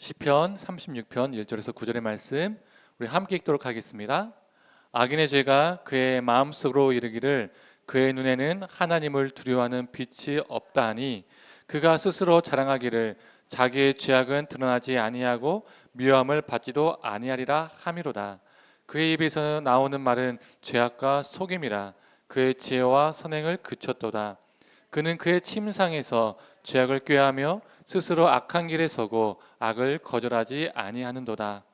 시편 36편 1절에서 9절의 말씀 우리 함께 읽도록 하겠습니다. 악인의 죄가 그의 마음속으로 이르기를 그의 눈에는 하나님을 두려워하는 빛이 없다 하니 그가 스스로 자랑하기를 자기의 죄악은 드러나지 아니하고 미워함을 받지도 아니하리라 함이로다. 그의 입에서 나오는 말은 죄악과 속임이라. 그의 지혜와 선행을 그쳤도다. 그는 그의 침상에서 죄악을 꾀하며 스스로 악한 길에 서고 악을 거절하지 아니하는도다.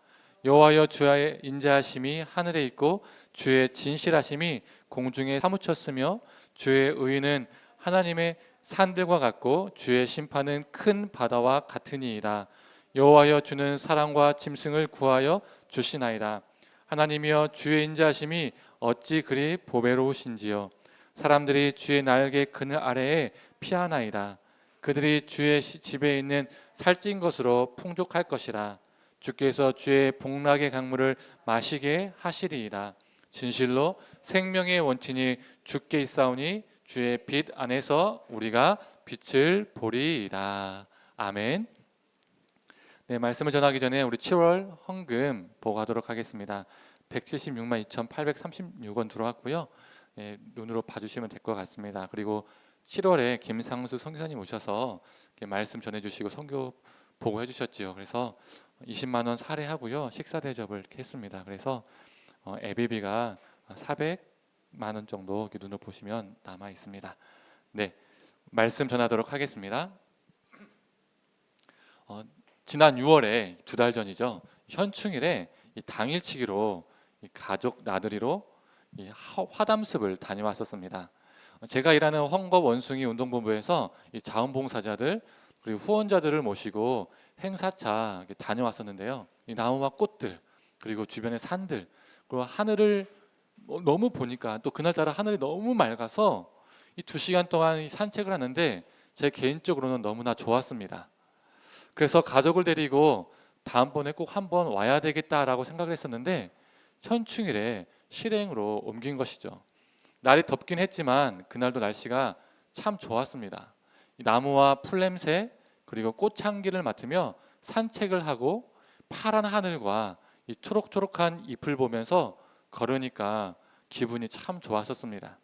여호와여, 주의 인자하심이 하늘에 있고 주의 진실하심이 공중에 사무쳤으며 주의 의는 하나님의 산들과 같고 주의 심판은 큰 바다와 같으니이다. 여호와여, 주는 사랑과 짐승을 구하여 주시나이다. 하나님이여, 주의 인자하심이 어찌 그리 보배로우신지요. 사람들이 주의 날개 그늘 아래에 피하나이다. 그들이 주의 집에 있는 살찐 것으로 풍족할 것이라. 주께서 주의 복락의 강물을 마시게 하시리이다. 진실로 생명의 원천이 주께 있사오니 주의 빛 안에서 우리가 빛을 보리이다. 아멘. 네, 말씀을 전하기 전에 우리 7월 헌금 보고하도록 하겠습니다. 176만 2,836원 들어왔고요. 네, 눈으로 봐주시면 될 것 같습니다. 그리고 7월에 김상수 선교사님 오셔서 말씀 전해주시고 선교 보고해 주셨지요. 그래서 20만 원 살해하고요, 식사 대접을 이렇게 했습니다. 그래서 예배비가 400만 원 정도 눈으로 보시면 남아 있습니다. 네, 말씀 전하도록 하겠습니다. 지난 6월에 두 달 전이죠. 현충일에 당일치기로 가족 나들이로 화담습을 다녀왔었습니다. 제가 일하는 헝거 원숭이 운동본부에서 자원봉사자들 그리고 후원자들을 모시고 행사차 다녀왔었는데요. 이 나무와 꽃들 그리고 주변의 산들 그리고 하늘을 너무 보니까 또 그날따라 하늘이 너무 맑아서 이 2시간 동안 산책을 하는데 제 개인적으로는 너무나 좋았습니다. 그래서 가족을 데리고 다음번에 꼭 한번 와야 되겠다라고 생각을 했었는데 현충일에 실행으로 옮긴 것이죠. 날이 덥긴 했지만 그날도 날씨가 참 좋았습니다. 이 나무와 풀 냄새 그리고 꽃향기를 맡으며 산책을 하고 파란 하늘과 이 초록초록한 잎을 보면서 걸으니까 기분이 참 좋았었습니다.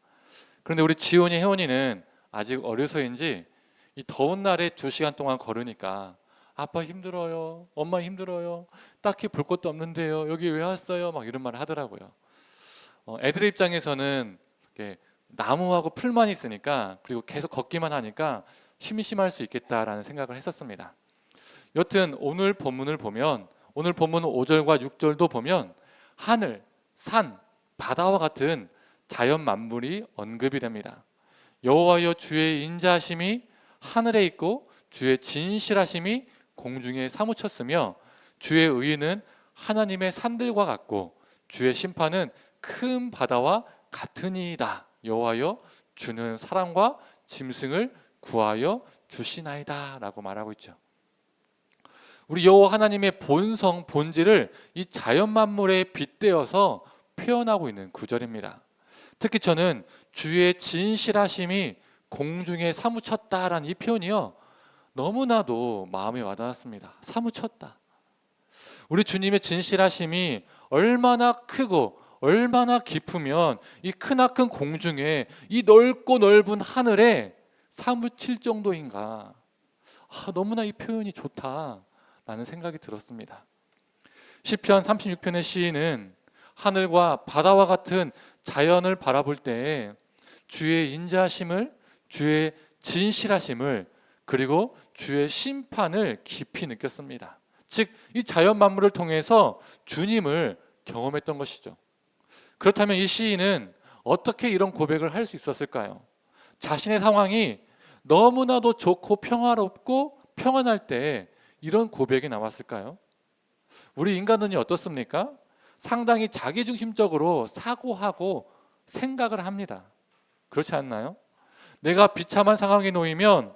그런데 우리 지온이 혜원이는 아직 어려서인지 이 더운 날에 2시간 동안 걸으니까 아빠 힘들어요, 엄마 힘들어요, 딱히 볼 것도 없는데요, 여기 왜 왔어요? 막 이런 말을 하더라고요. 애들 입장에서는 나무하고 풀만 있으니까 그리고 계속 걷기만 하니까 심심할 수 있겠다라는 생각을 했었습니다. 여튼 오늘 본문을 보면 오늘 본문 5절과 6절도 보면 하늘, 산, 바다와 같은 자연 만물이 언급이 됩니다. 여호와여, 주의 인자하심이 하늘에 있고 주의 진실하심이 공중에 사무쳤으며 주의 의는 하나님의 산들과 같고 주의 심판은 큰 바다와 같으니이다. 여호와여, 주는 사랑과 짐승을 구하여 주시나이다 라고 말하고 있죠. 우리 여호와 하나님의 본성, 본질을 이 자연 만물에 빗대어서 표현하고 있는 구절입니다. 특히 저는 주의 진실하심이 공중에 사무쳤다라는 이 표현이요, 너무나도 마음에 와닿았습니다. 사무쳤다. 우리 주님의 진실하심이 얼마나 크고 얼마나 깊으면 이 크나큰 공중에 이 넓고 넓은 하늘에 사무칠 정도인가. 너무나 이 표현이 좋다라는 생각이 들었습니다. 시편 36편의 시인은 하늘과 바다와 같은 자연을 바라볼 때 주의 인자하심을, 주의 진실하심을, 그리고 주의 심판을 깊이 느꼈습니다. 즉, 이 자연 만물을 통해서 주님을 경험했던 것이죠. 그렇다면 이 시인은 어떻게 이런 고백을 할 수 있었을까요? 자신의 상황이 너무나도 좋고 평화롭고 평안할 때 이런 고백이 나왔을까요? 우리 인간은 어떻습니까? 상당히 자기중심적으로 사고하고 생각을 합니다. 그렇지 않나요? 내가 비참한 상황에 놓이면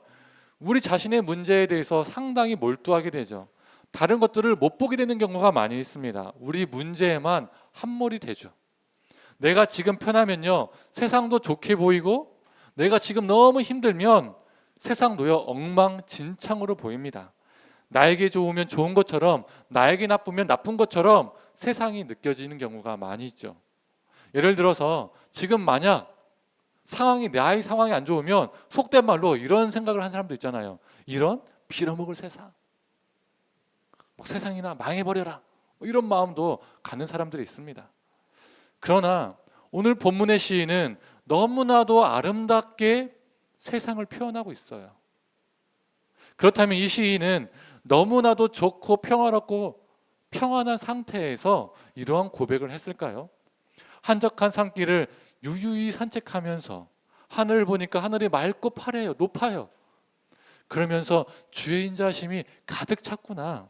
우리 자신의 문제에 대해서 상당히 몰두하게 되죠. 다른 것들을 못 보게 되는 경우가 많이 있습니다. 우리 문제에만 함몰이 되죠. 내가 지금 편하면요, 세상도 좋게 보이고, 내가 지금 너무 힘들면 세상도요 엉망진창으로 보입니다. 나에게 좋으면 좋은 것처럼, 나에게 나쁘면 나쁜 것처럼 세상이 느껴지는 경우가 많이 있죠. 예를 들어서 지금 만약 나의 상황이 안 좋으면 속된 말로 이런 생각을 하는 사람도 있잖아요. 이런 빌어먹을 세상, 세상이나 망해버려라, 이런 마음도 갖는 사람들이 있습니다. 그러나 오늘 본문의 시인은 너무나도 아름답게 세상을 표현하고 있어요. 그렇다면 이 시인은 너무나도 좋고 평화롭고 평안한 상태에서 이러한 고백을 했을까요? 한적한 산길을 유유히 산책하면서 하늘을 보니까 하늘이 맑고 파래요, 높아요. 그러면서 주의 인자심이 가득 찼구나.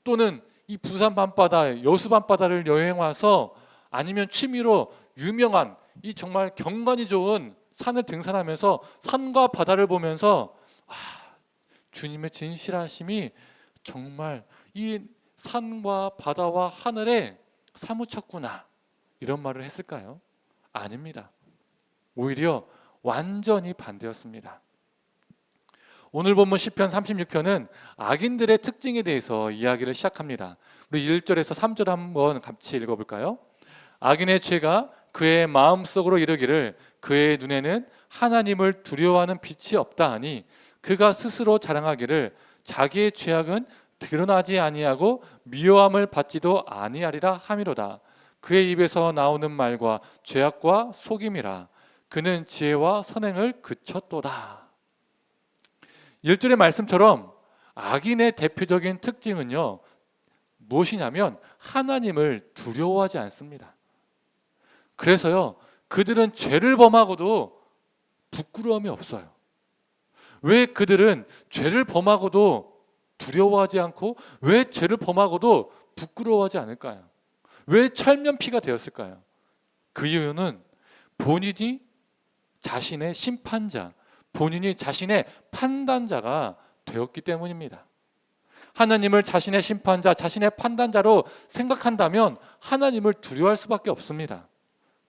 또는 이 부산 밤바다, 여수 밤바다를 여행 와서 아니면 취미로 유명한 이 정말 경관이 좋은 산을 등산하면서 산과 바다를 보면서 주님의 진실하심이 정말 이 산과 바다와 하늘에 사무쳤구나, 이런 말을 했을까요? 아닙니다. 오히려 완전히 반대였습니다. 오늘 본문 시편 36편은 악인들의 특징에 대해서 이야기를 시작합니다. 우리 1절에서 3절 한번 같이 읽어볼까요? 악인의 죄가 그의 마음속으로 이르기를 그의 눈에는 하나님을 두려워하는 빛이 없다 하니 그가 스스로 자랑하기를 자기의 죄악은 드러나지 아니하고 미워함을 받지도 아니하리라 함이로다. 그의 입에서 나오는 말과 죄악과 속임이라. 그는 지혜와 선행을 그쳤도다. 1절의 말씀처럼 악인의 대표적인 특징은요, 무엇이냐면 하나님을 두려워하지 않습니다. 그래서요, 그들은 죄를 범하고도 부끄러움이 없어요. 왜 그들은 죄를 범하고도 두려워하지 않고 왜 죄를 범하고도 부끄러워하지 않을까요? 왜 철면피가 되었을까요? 그 이유는 본인이 자신의 심판자, 본인이 자신의 판단자가 되었기 때문입니다. 하나님을 자신의 심판자, 자신의 판단자로 생각한다면 하나님을 두려워할 수밖에 없습니다.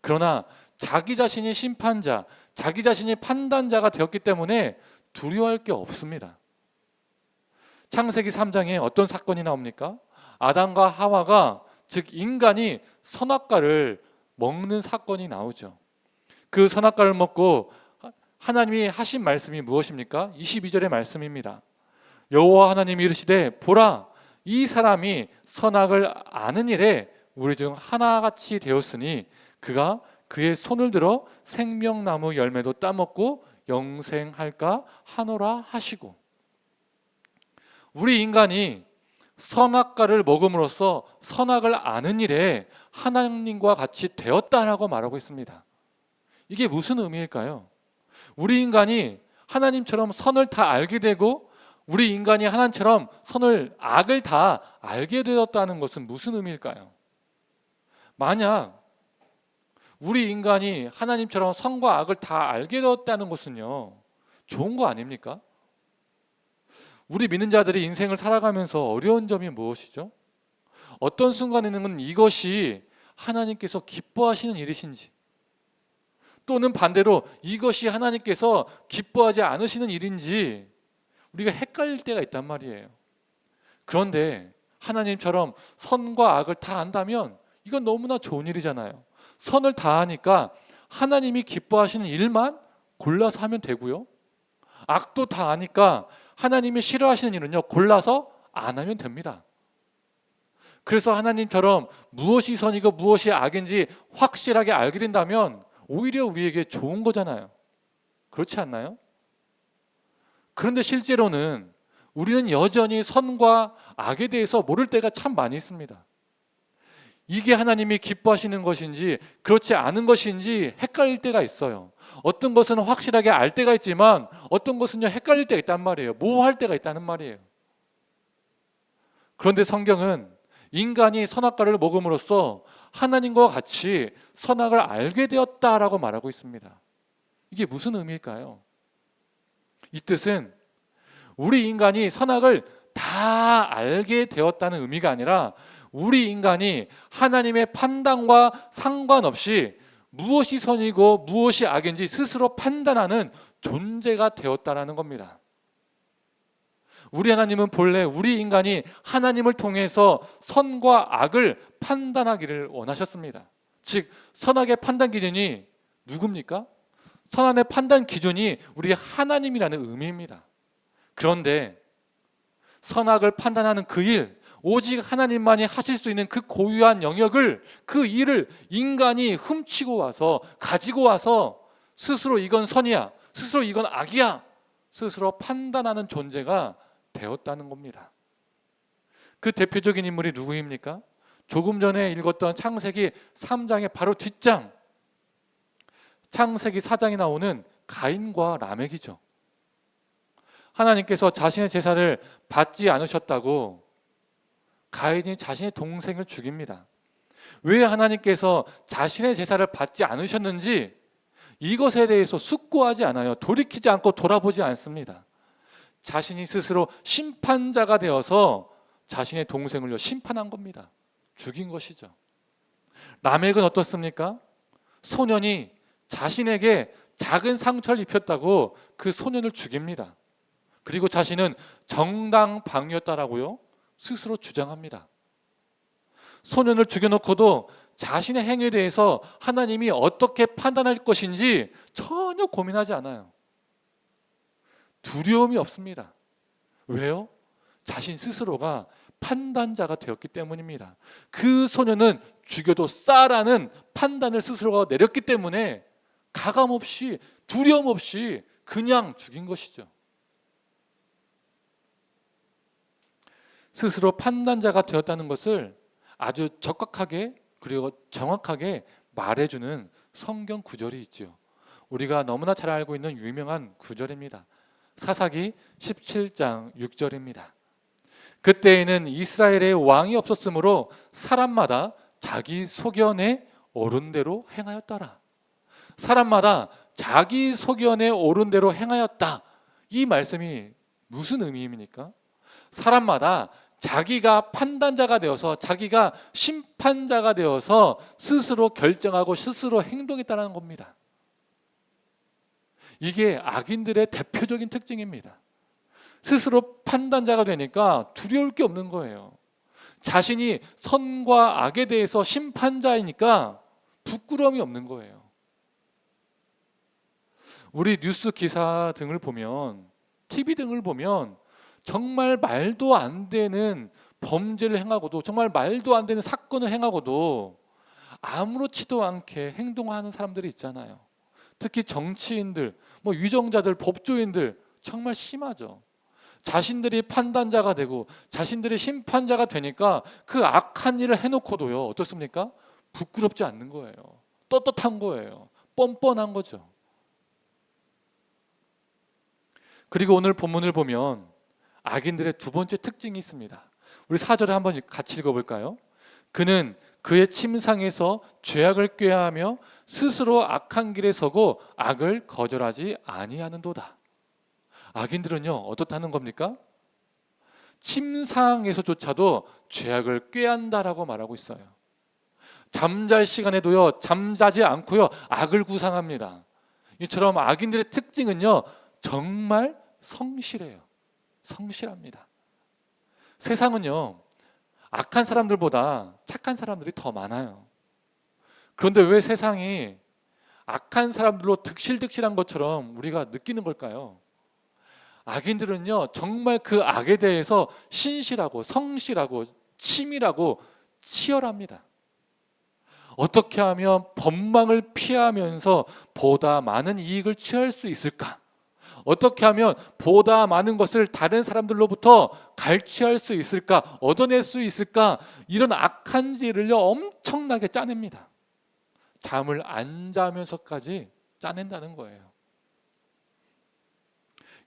그러나 자기 자신이 심판자, 자기 자신이 판단자가 되었기 때문에 두려워할 게 없습니다. 창세기 3장에 어떤 사건이 나옵니까? 아담과 하와가, 즉 인간이 선악과를 먹는 사건이 나오죠. 그 선악과를 먹고 하나님이 하신 말씀이 무엇입니까? 22절의 말씀입니다. 여호와 하나님이 이르시되 보라, 이 사람이 선악을 아는 일에 우리 중 하나같이 되었으니 그가 그의 손을 들어 생명나무 열매도 따먹고 영생할까 하노라 하시고, 우리 인간이 선악과를 먹음으로써 선악을 아는 일에 하나님과 같이 되었다라고 말하고 있습니다. 이게 무슨 의미일까요? 우리 인간이 하나님처럼 선을 다 알게 되고 우리 인간이 하나님처럼 악을 다 알게 되었다는 것은 무슨 의미일까요? 만약 우리 인간이 하나님처럼 선과 악을 다 알게 되었다는 것은요, 좋은 거 아닙니까? 우리 믿는 자들이 인생을 살아가면서 어려운 점이 무엇이죠? 어떤 순간에는 이것이 하나님께서 기뻐하시는 일이신지, 또는 반대로 이것이 하나님께서 기뻐하지 않으시는 일인지 우리가 헷갈릴 때가 있단 말이에요. 그런데 하나님처럼 선과 악을 다 안다면 이건 너무나 좋은 일이잖아요. 선을 다 하니까 하나님이 기뻐하시는 일만 골라서 하면 되고요, 악도 다 아니까 하나님이 싫어하시는 일은요, 골라서 안 하면 됩니다. 그래서 하나님처럼 무엇이 선이고 무엇이 악인지 확실하게 알게 된다면 오히려 우리에게 좋은 거잖아요. 그렇지 않나요? 그런데 실제로는 우리는 여전히 선과 악에 대해서 모를 때가 참 많이 있습니다. 이게 하나님이 기뻐하시는 것인지 그렇지 않은 것인지 헷갈릴 때가 있어요. 어떤 것은 확실하게 알 때가 있지만 어떤 것은요, 헷갈릴 때가 있단 말이에요. 모호할 때가 있다는 말이에요. 그런데 성경은 인간이 선악과를 먹음으로써 하나님과 같이 선악을 알게 되었다라고 말하고 있습니다. 이게 무슨 의미일까요? 이 뜻은 우리 인간이 선악을 다 알게 되었다는 의미가 아니라 우리 인간이 하나님의 판단과 상관없이 무엇이 선이고 무엇이 악인지 스스로 판단하는 존재가 되었다라는 겁니다. 우리 하나님은 본래 우리 인간이 하나님을 통해서 선과 악을 판단하기를 원하셨습니다. 즉 선악의 판단 기준이 누굽니까? 선악의 판단 기준이 우리 하나님이라는 의미입니다. 그런데 선악을 판단하는 그 일, 오직 하나님만이 하실 수 있는 그 고유한 영역을, 그 일을 인간이 훔치고 와서 가지고 와서 스스로 이건 선이야, 스스로 이건 악이야, 스스로 판단하는 존재가 되었다는 겁니다. 그 대표적인 인물이 누구입니까? 조금 전에 읽었던 창세기 3장의 바로 뒷장, 창세기 4장에 나오는 가인과 라멕이죠. 하나님께서 자신의 제사를 받지 않으셨다고 가인이 자신의 동생을 죽입니다. 왜 하나님께서 자신의 제사를 받지 않으셨는지 이것에 대해서 숙고하지 않아요. 돌이키지 않고 돌아보지 않습니다. 자신이 스스로 심판자가 되어서 자신의 동생을 심판한 겁니다. 죽인 것이죠. 라멕은 어떻습니까? 소년이 자신에게 작은 상처를 입혔다고 그 소년을 죽입니다. 그리고 자신은 정당방위였다라고요 스스로 주장합니다. 소년을 죽여놓고도 자신의 행위에 대해서 하나님이 어떻게 판단할 것인지 전혀 고민하지 않아요. 두려움이 없습니다. 왜요? 자신 스스로가 판단자가 되었기 때문입니다. 그 소년은 죽여도 싸라는 판단을 스스로가 내렸기 때문에 가감없이 두려움 없이 그냥 죽인 것이죠. 스스로 판단자가 되었다는 것을 아주 적확하게 그리고 정확하게 말해주는 성경 구절이 있죠. 우리가 너무나 잘 알고 있는 유명한 구절입니다. 사사기 17장 6절입니다. 그때에는 이스라엘의 왕이 없었으므로 사람마다 자기 소견에 옳은 대로 행하였더라. 사람마다 자기 소견에 옳은 대로 행하였다. 이 말씀이 무슨 의미입니까? 사람마다 자기가 판단자가 되어서 자기가 심판자가 되어서 스스로 결정하고 스스로 행동했다는 겁니다. 이게 악인들의 대표적인 특징입니다. 스스로 판단자가 되니까 두려울 게 없는 거예요. 자신이 선과 악에 대해서 심판자이니까 부끄러움이 없는 거예요. 우리 뉴스 기사 등을 보면, TV 등을 보면 정말 말도 안 되는 범죄를 행하고도, 정말 말도 안 되는 사건을 행하고도 아무렇지도 않게 행동하는 사람들이 있잖아요. 특히 정치인들, 유정자들, 법조인들 정말 심하죠. 자신들이 판단자가 되고 자신들이 심판자가 되니까 그 악한 일을 해놓고도요 어떻습니까? 부끄럽지 않는 거예요. 떳떳한 거예요. 뻔뻔한 거죠. 그리고 오늘 본문을 보면 악인들의 두 번째 특징이 있습니다. 우리 4절을 한번 같이 읽어볼까요? 그는 그의 침상에서 죄악을 꾀하며 스스로 악한 길에 서고 악을 거절하지 아니하는도다. 악인들은요 어떻다는 겁니까? 침상에서조차도 죄악을 꾀한다라고 말하고 있어요. 잠잘 시간에도요 잠자지 않고요 악을 구상합니다. 이처럼 악인들의 특징은요 정말 성실해요. 성실합니다. 세상은요 악한 사람들보다 착한 사람들이 더 많아요. 그런데 왜 세상이 악한 사람들로 득실득실한 것처럼 우리가 느끼는 걸까요? 악인들은요 정말 그 악에 대해서 신실하고 성실하고 치밀하고 치열합니다. 어떻게 하면 법망을 피하면서 보다 많은 이익을 취할 수 있을까? 어떻게 하면 보다 많은 것을 다른 사람들로부터 갈취할 수 있을까? 얻어낼 수 있을까? 이런 악한 지혜를요 엄청나게 짜냅니다. 잠을 안 자면서까지 짜낸다는 거예요.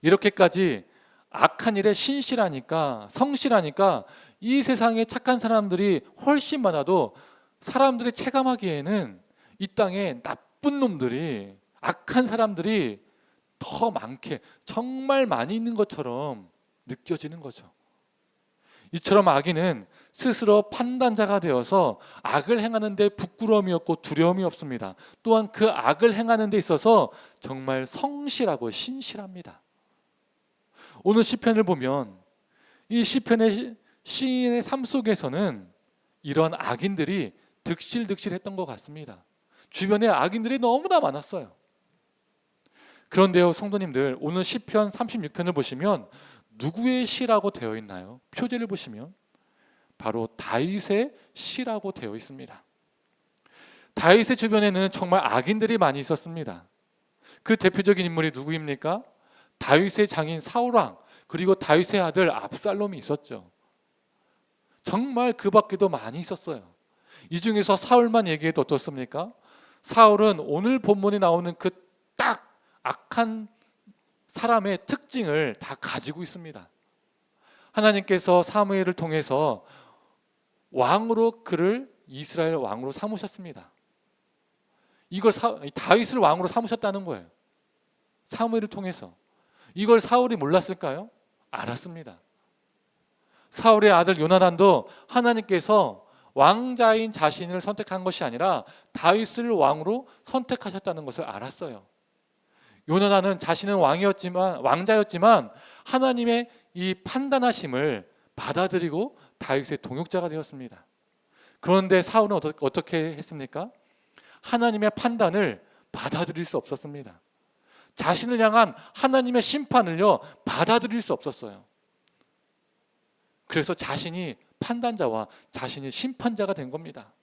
이렇게까지 악한 일에 신실하니까, 성실하니까 이 세상에 착한 사람들이 훨씬 많아도 사람들이 체감하기에는 이 땅에 나쁜 놈들이, 악한 사람들이 더 많게, 정말 많이 있는 것처럼 느껴지는 거죠. 이처럼 악인은 스스로 판단자가 되어서 악을 행하는 데 부끄러움이 없고 두려움이 없습니다. 또한 그 악을 행하는 데 있어서 정말 성실하고 신실합니다. 오늘 시편을 보면 이 시편의 시인의 삶 속에서는 이런 악인들이 득실득실했던 것 같습니다. 주변에 악인들이 너무나 많았어요. 그런데요, 성도님들, 오늘 시편 36편을 보시면 누구의 시라고 되어 있나요? 표제를 보시면 바로 다윗의 시라고 되어 있습니다. 다윗의 주변에는 정말 악인들이 많이 있었습니다. 그 대표적인 인물이 누구입니까? 다윗의 장인 사울왕, 그리고 다윗의 아들 압살롬이 있었죠. 정말 그 밖에도 많이 있었어요. 이 중에서 사울만 얘기해도 어떻습니까? 사울은 오늘 본문에 나오는 그 딱 악한 사람의 특징을 다 가지고 있습니다. 하나님께서 사무엘을 통해서 왕으로 그를 이스라엘 왕으로 삼으셨습니다. 이걸 다윗을 왕으로 삼으셨다는 거예요. 사무엘을 통해서. 이걸 사울이 몰랐을까요? 알았습니다. 사울의 아들 요나단도 하나님께서 왕자인 자신을 선택한 것이 아니라 다윗을 왕으로 선택하셨다는 것을 알았어요. 요나단은 자신은 왕자였지만 하나님의 이 판단하심을 받아들이고 다윗의 동역자가 되었습니다. 그런데 사울은 어떻게 했습니까? 하나님의 판단을 받아들일 수 없었습니다. 자신을 향한 하나님의 심판을요 받아들일 수 없었어요. 그래서 자신이 판단자와 자신이 심판자가 된 겁니다.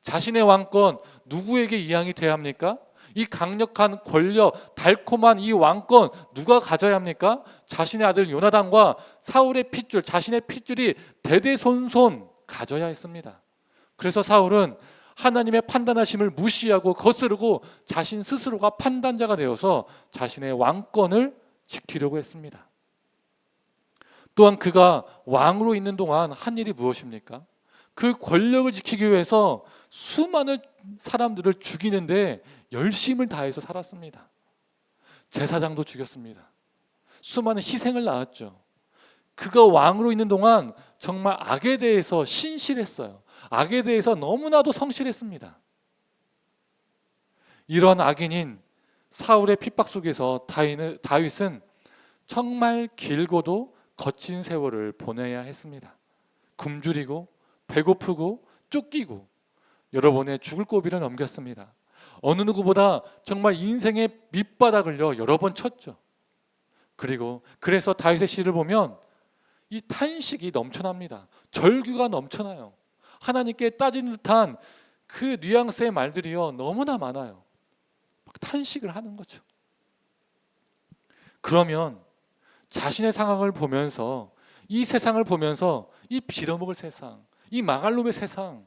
자신의 왕권 누구에게 이양이 돼야 합니까? 이 강력한 권력, 달콤한 이 왕권 누가 가져야 합니까? 자신의 아들 요나단과 사울의 핏줄, 자신의 핏줄이 대대손손 가져야 했습니다. 그래서 사울은 하나님의 판단하심을 무시하고 거스르고 자신 스스로가 판단자가 되어서 자신의 왕권을 지키려고 했습니다. 또한 그가 왕으로 있는 동안 한 일이 무엇입니까? 그 권력을 지키기 위해서 수많은 사람들을 죽이는데 열심을 다해서 살았습니다. 제사장도 죽였습니다. 수많은 희생을 낳았죠. 그가 왕으로 있는 동안 정말 악에 대해서 신실했어요. 악에 대해서 너무나도 성실했습니다. 이런 악인인 사울의 핍박 속에서 다윗은 정말 길고도 거친 세월을 보내야 했습니다. 굶주리고 배고프고 쫓기고 여러 번의 죽을 고비를 넘겼습니다. 어느 누구보다 정말 인생의 밑바닥을요 여러 번 쳤죠. 그래서 다윗의 시를 보면 이 탄식이 넘쳐납니다. 절규가 넘쳐나요. 하나님께 따지는 듯한 그 뉘앙스의 말들이요 너무나 많아요. 막 탄식을 하는 거죠. 그러면 자신의 상황을 보면서 이 세상을 보면서 이 빌어먹을 세상, 이 망할 놈의 세상,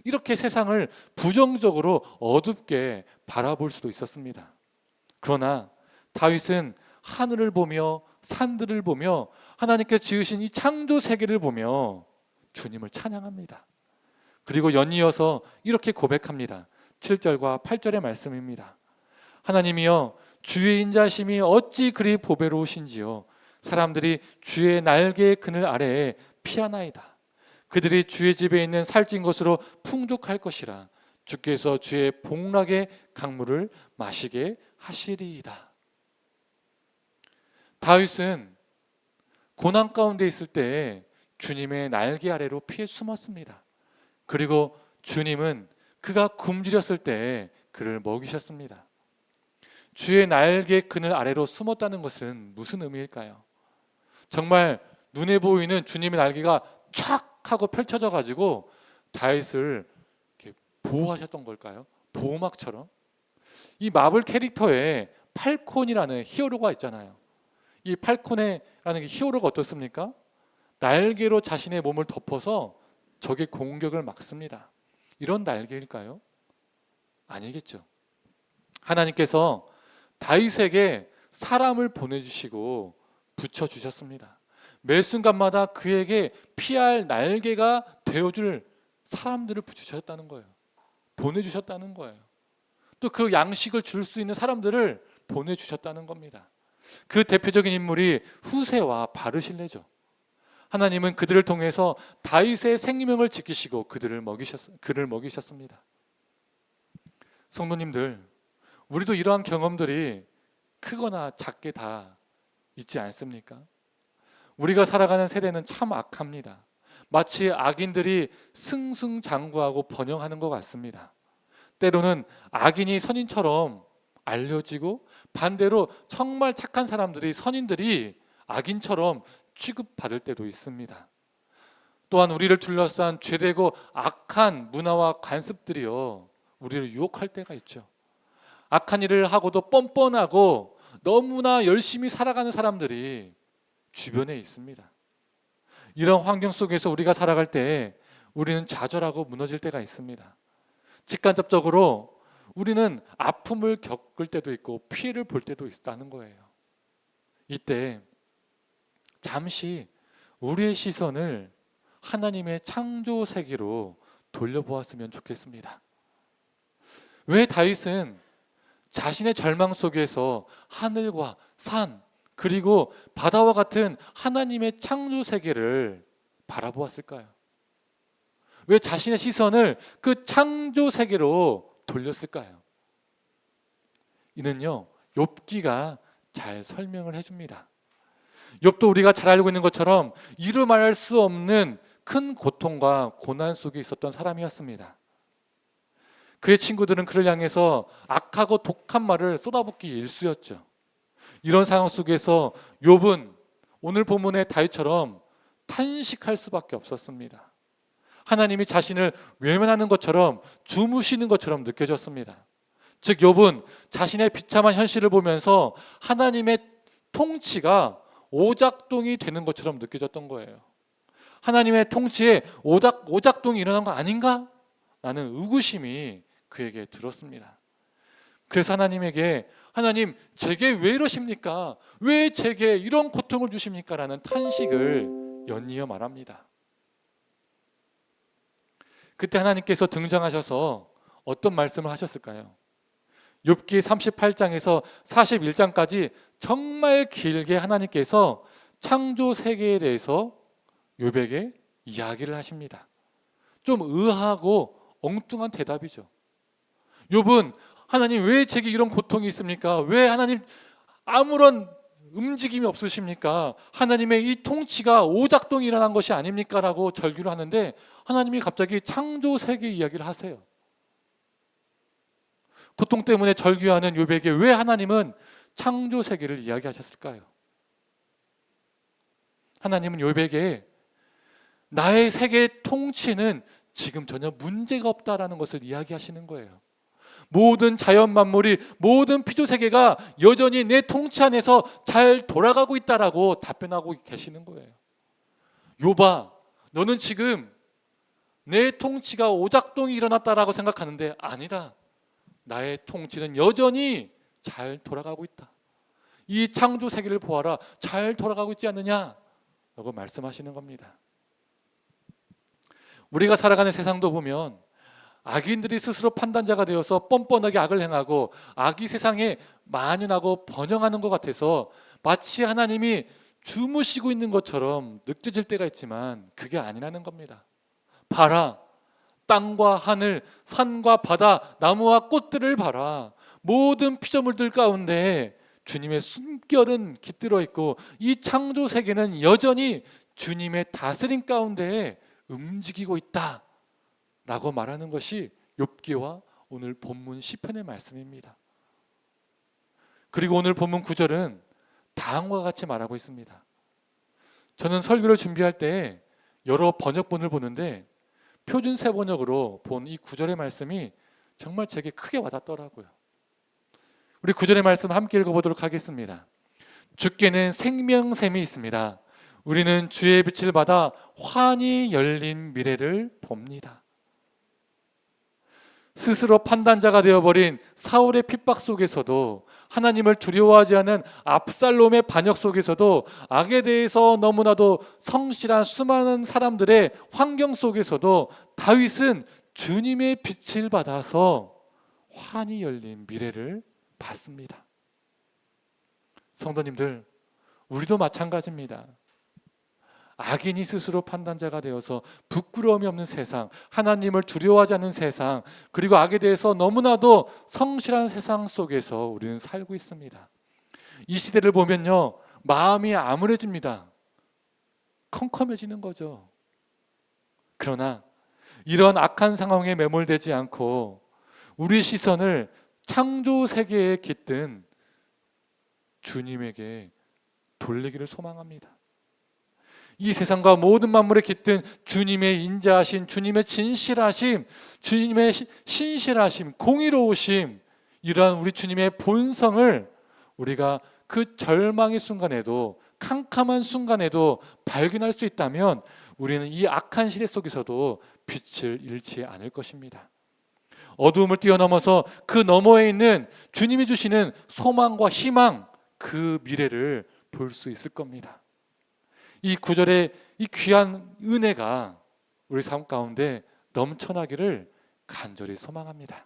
이렇게 세상을 부정적으로 어둡게 바라볼 수도 있었습니다. 그러나 다윗은 하늘을 보며 산들을 보며 하나님께서 지으신 이 창조 세계를 보며 주님을 찬양합니다. 그리고 연이어서 이렇게 고백합니다. 7절과 8절의 말씀입니다. 하나님이여 주의 인자심이 어찌 그리 보배로우신지요. 사람들이 주의 날개의 그늘 아래에 피하나이다. 그들이 주의 집에 있는 살찐 것으로 풍족할 것이라. 주께서 주의 복락의 강물을 마시게 하시리이다. 다윗은 고난 가운데 있을 때 주님의 날개 아래로 피해 숨었습니다. 그리고 주님은 그가 굶주렸을 때 그를 먹이셨습니다. 주의 날개 그늘 아래로 숨었다는 것은 무슨 의미일까요? 정말 눈에 보이는 주님의 날개가 촥 하고 펼쳐져 가지고 다윗을 이렇게 보호하셨던 걸까요? 보호막처럼. 이 마블 캐릭터에 팔콘이라는 히어로가 있잖아요. 이 팔콘이라는 히어로가 어떻습니까? 날개로 자신의 몸을 덮어서 적의 공격을 막습니다. 이런 날개일까요? 아니겠죠. 하나님께서 다윗에게 사람을 보내주시고 붙여주셨습니다. 매 순간마다 그에게 피할 날개가 되어줄 사람들을 붙여주셨다는 거예요. 보내주셨다는 거예요. 또 그 양식을 줄 수 있는 사람들을 보내주셨다는 겁니다. 그 대표적인 인물이 후세와 바르실레죠. 하나님은 그들을 통해서 다윗의 생명을 지키시고 그를 먹이셨습니다. 성도님들, 우리도 이러한 경험들이 크거나 작게 다 있지 않습니까? 우리가 살아가는 세대는 참 악합니다. 마치 악인들이 승승장구하고 번영하는 것 같습니다. 때로는 악인이 선인처럼 알려지고 반대로 정말 착한 사람들이 선인들이 악인처럼 취급받을 때도 있습니다. 또한 우리를 둘러싼 죄되고 악한 문화와 관습들이요 우리를 유혹할 때가 있죠. 악한 일을 하고도 뻔뻔하고 너무나 열심히 살아가는 사람들이 주변에 있습니다. 이런 환경 속에서 우리가 살아갈 때 우리는 좌절하고 무너질 때가 있습니다. 직간접적으로 우리는 아픔을 겪을 때도 있고 피해를 볼 때도 있다는 거예요. 이때 잠시 우리의 시선을 하나님의 창조 세계로 돌려보았으면 좋겠습니다. 왜 다윗은 자신의 절망 속에서 하늘과 산 그리고 바다와 같은 하나님의 창조 세계를 바라보았을까요? 왜 자신의 시선을 그 창조 세계로 돌렸을까요? 이는요 욥기가 잘 설명을 해줍니다. 욥도 우리가 잘 알고 있는 것처럼 이루 말할 수 없는 큰 고통과 고난 속에 있었던 사람이었습니다. 그의 친구들은 그를 향해서 악하고 독한 말을 쏟아붓기 일쑤였죠. 이런 상황 속에서 욥은 오늘 본문의 다윗처럼 탄식할 수밖에 없었습니다. 하나님이 자신을 외면하는 것처럼 주무시는 것처럼 느껴졌습니다. 즉 욥은 자신의 비참한 현실을 보면서 하나님의 통치가 오작동이 되는 것처럼 느껴졌던 거예요. 하나님의 통치에 오작동이 일어난 거 아닌가? 라는 의구심이 그에게 들었습니다. 그래서 하나님에게 하나님 제게 왜 이러십니까? 왜 제게 이런 고통을 주십니까? 라는 탄식을 연이어 말합니다. 그때 하나님께서 등장하셔서 어떤 말씀을 하셨을까요? 욥기 38장에서 41장까지 정말 길게 하나님께서 창조 세계에 대해서 욥에게 이야기를 하십니다. 좀 의아하고 엉뚱한 대답이죠. 욥은 하나님 왜 제게 이런 고통이 있습니까? 왜 하나님 아무런 움직임이 없으십니까? 하나님의 이 통치가 오작동이 일어난 것이 아닙니까? 라고 절규를 하는데 하나님이 갑자기 창조 세계 이야기를 하세요. 고통 때문에 절규하는 욥에게 왜 하나님은 창조 세계를 이야기하셨을까요? 하나님은 욥에게 나의 세계 통치는 지금 전혀 문제가 없다라는 것을 이야기하시는 거예요. 모든 자연 만물이 모든 피조 세계가 여전히 내 통치 안에서 잘 돌아가고 있다라고 답변하고 계시는 거예요. 욥아, 너는 지금 내 통치가 오작동이 일어났다라고 생각하는데 아니다. 나의 통치는 여전히 잘 돌아가고 있다. 이 창조 세계를 보아라. 잘 돌아가고 있지 않느냐? 라고 말씀하시는 겁니다. 우리가 살아가는 세상도 보면 악인들이 스스로 판단자가 되어서 뻔뻔하게 악을 행하고 악이 세상에 만연하고 번영하는 것 같아서 마치 하나님이 주무시고 있는 것처럼 느껴질 때가 있지만 그게 아니라는 겁니다. 봐라, 땅과 하늘, 산과 바다, 나무와 꽃들을 봐라. 모든 피조물들 가운데 주님의 숨결은 깃들어 있고 이 창조 세계는 여전히 주님의 다스림 가운데 움직이고 있다 라고 말하는 것이 욥기와 오늘 본문 시편의 말씀입니다. 그리고 오늘 본문 9절은 다음과 같이 말하고 있습니다. 저는 설교를 준비할 때 여러 번역본을 보는데 표준 세번역으로 본 이 9절의 말씀이 정말 제게 크게 와닿더라고요. 우리 9절의 말씀 함께 읽어보도록 하겠습니다. 주께는 생명샘이 있습니다. 우리는 주의 빛을 받아 환히 열린 미래를 봅니다. 스스로 판단자가 되어버린 사울의 핍박 속에서도 하나님을 두려워하지 않은 압살롬의 반역 속에서도 악에 대해서 너무나도 성실한 수많은 사람들의 환경 속에서도 다윗은 주님의 빛을 받아서 환히 열린 미래를 봤습니다. 성도님들, 우리도 마찬가지입니다. 악인이 스스로 판단자가 되어서 부끄러움이 없는 세상, 하나님을 두려워하지 않는 세상, 그리고 악에 대해서 너무나도 성실한 세상 속에서 우리는 살고 있습니다. 이 시대를 보면요, 마음이 암울해집니다. 컴컴해지는 거죠. 그러나 이런 악한 상황에 매몰되지 않고 우리 시선을 창조 세계에 깃든 주님에게 돌리기를 소망합니다. 이 세상과 모든 만물에 깃든 주님의 인자하심, 주님의 진실하심, 주님의 신실하심, 공의로우심, 이러한 우리 주님의 본성을 우리가 그 절망의 순간에도, 캄캄한 순간에도 발견할 수 있다면 우리는 이 악한 시대 속에서도 빛을 잃지 않을 것입니다. 어두움을 뛰어넘어서 그 너머에 있는 주님이 주시는 소망과 희망, 그 미래를 볼 수 있을 겁니다. 이 구절의 이 귀한 은혜가 우리 삶 가운데 넘쳐나기를 간절히 소망합니다.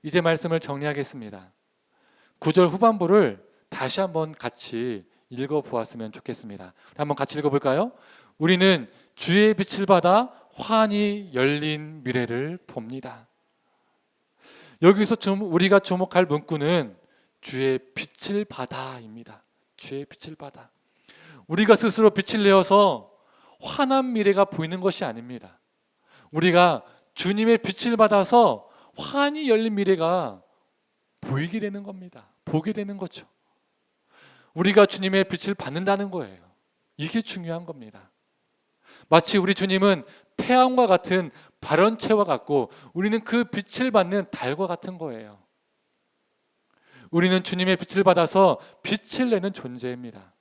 이제 말씀을 정리하겠습니다. 9절 후반부를 다시 한번 같이 읽어보았으면 좋겠습니다. 한번 같이 읽어볼까요? 우리는 주의 빛을 받아 환히 열린 미래를 봅니다. 여기서 우리가 주목할 문구는 주의 빛을 받아입니다. 주의 빛을 받아. 우리가 스스로 빛을 내어서 환한 미래가 보이는 것이 아닙니다. 우리가 주님의 빛을 받아서 환히 열린 미래가 보이게 되는 겁니다. 보게 되는 거죠. 우리가 주님의 빛을 받는다는 거예요. 이게 중요한 겁니다. 마치 우리 주님은 태양과 같은 발원체와 같고 우리는 그 빛을 받는 달과 같은 거예요. 우리는 주님의 빛을 받아서 빛을 내는 존재입니다.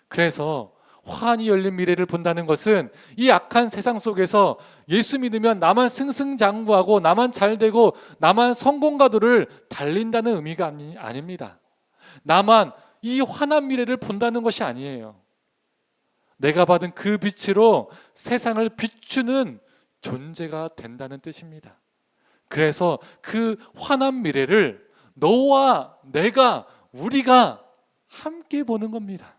그래서 환히 열린 미래를 본다는 것은 이 악한 세상 속에서 예수 믿으면 나만 승승장구하고 나만 잘되고 나만 성공가도를 달린다는 의미가 아닙니다. 나만 이 환한 미래를 본다는 것이 아니에요. 내가 받은 그 빛으로 세상을 비추는 존재가 된다는 뜻입니다. 그래서 그 환한 미래를 너와 내가, 우리가 함께 보는 겁니다.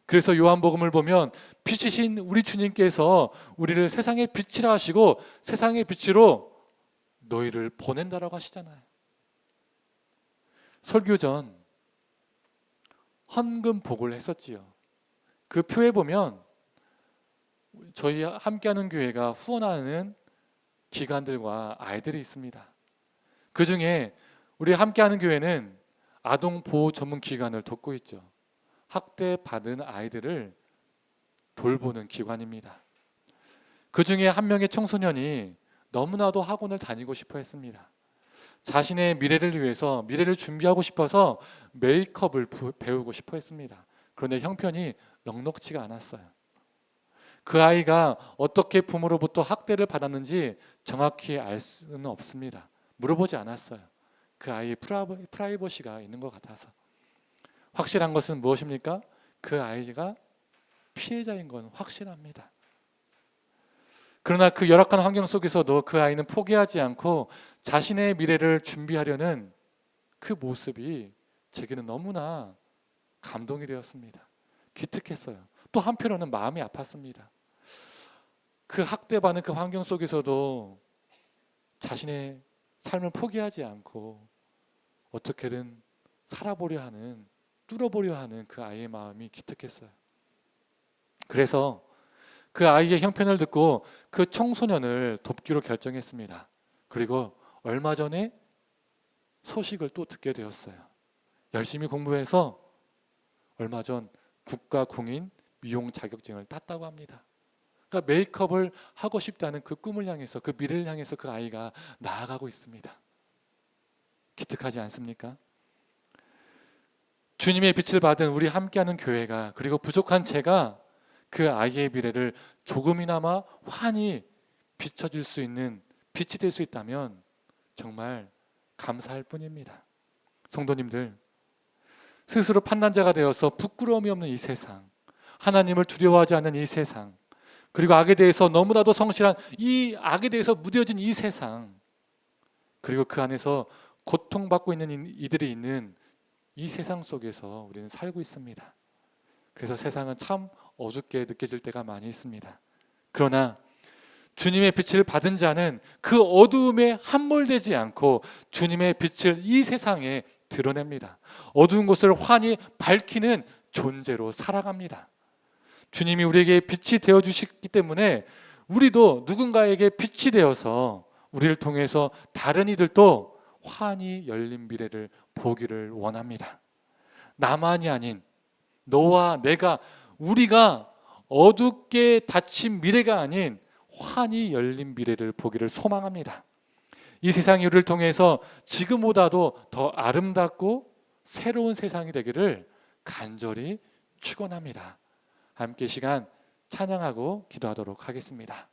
그래서 요한복음을 보면 빛이신 우리 주님께서 우리를 세상의 빛이라 하시고 세상의 빛으로 너희를 보낸다라고 하시잖아요. 설교 전 헌금 복을 했었지요. 그 표에 보면 저희 함께하는 교회가 후원하는 기관들과 아이들이 있습니다. 그 중에 우리 함께하는 교회는 아동보호 전문 기관을 돕고 있죠. 학대받은 아이들을 돌보는 기관입니다. 그 중에 한 명의 청소년이 너무나도 학원을 다니고 싶어 했습니다. 자신의 미래를 위해서, 미래를 준비하고 싶어서 메이크업을 배우고 싶어 했습니다. 그런데 형편이 넉넉치가 않았어요. 그 아이가 어떻게 부모로부터 학대를 받았는지 정확히 알 수는 없습니다. 물어보지 않았어요. 그 아이의 프라이버시가 있는 것 같아서. 확실한 것은 무엇입니까? 그 아이가 피해자인 건 확실합니다. 그러나 그 열악한 환경 속에서도 그 아이는 포기하지 않고 자신의 미래를 준비하려는 그 모습이 제게는 너무나 감동이 되었습니다. 기특했어요. 또 한편으로는 마음이 아팠습니다. 그 학대받는 그 환경 속에서도 자신의 삶을 포기하지 않고 어떻게든 살아보려 하는, 뚫어보려 하는 그 아이의 마음이 기특했어요. 그래서 그 아이의 형편을 듣고 그 청소년을 돕기로 결정했습니다. 그리고 얼마 전에 소식을 또 듣게 되었어요. 열심히 공부해서 얼마 전 국가공인 미용 자격증을 땄다고 합니다. 그러니까 메이크업을 하고 싶다는 그 꿈을 향해서, 그 미래를 향해서 그 아이가 나아가고 있습니다. 기특하지 않습니까? 주님의 빛을 받은 우리 함께하는 교회가, 그리고 부족한 제가 그 아이의 미래를 조금이나마 환히 비춰줄 수 있는 빛이 될 수 있다면 정말 감사할 뿐입니다. 성도님들, 스스로 판단자가 되어서 부끄러움이 없는 이 세상, 하나님을 두려워하지 않는 이 세상, 그리고 악에 대해서 너무나도 성실한 이 악에 대해서 무뎌진 이 세상, 그리고 그 안에서 고통받고 있는 이들이 있는 이 세상 속에서 우리는 살고 있습니다. 그래서 세상은 참 어둡게 느껴질 때가 많이 있습니다. 그러나 주님의 빛을 받은 자는 그 어두움에 함몰되지 않고 주님의 빛을 이 세상에 드러냅니다. 어두운 곳을 환히 밝히는 존재로 살아갑니다. 주님이 우리에게 빛이 되어 주셨기 때문에 우리도 누군가에게 빛이 되어서 우리를 통해서 다른 이들도 환히 열린 미래를 보기를 원합니다. 나만이 아닌 너와 내가, 우리가 어둡게 닫힌 미래가 아닌 환히 열린 미래를 보기를 소망합니다. 이 세상이 우리를 통해서 지금보다도 더 아름답고 새로운 세상이 되기를 간절히 축원합니다. 함께 시간 찬양하고 기도하도록 하겠습니다.